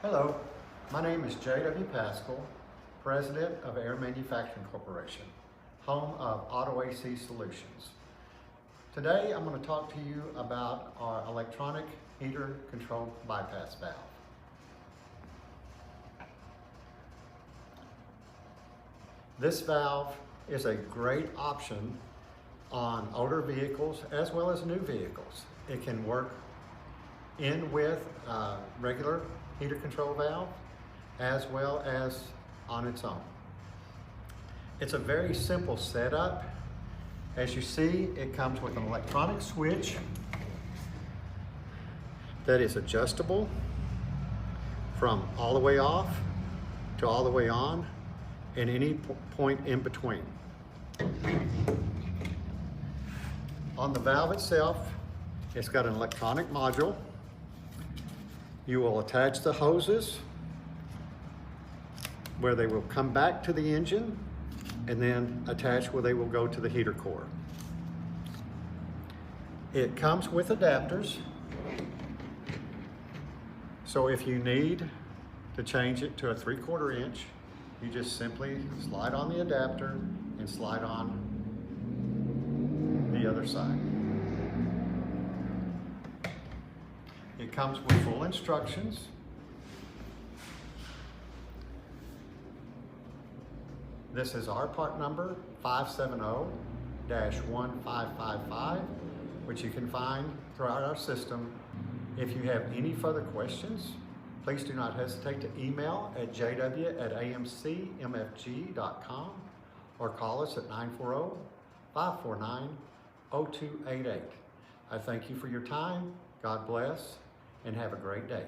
Hello, my name is J.W. Pascal, President of Air Manufacturing Corporation, home of Auto AC Solutions. Today I'm going to talk to you about our electronic heater control bypass valve. This valve is a great option on older vehicles as well as new vehicles. It can work in with regular heater control valve as well as on its own. It's a very simple setup. As you see, it comes with an electronic switch that is adjustable from all the way off to all the way on and any point in between. On the valve itself, it's got an electronic module. You will attach the hoses where they will come back to the engine and then attach where they will go to the heater core. It comes with adapters, so if you need to change it to a 3/4 inch, you just simply slide on the adapter and slide on the other side. It comes with full instructions. This is our part number 570-1555, which you can find throughout our system. If you have any further questions, please do not hesitate to email at jw@amcmfg.com or call us at 940-549-0288. I thank you for your time. God bless and have a great day.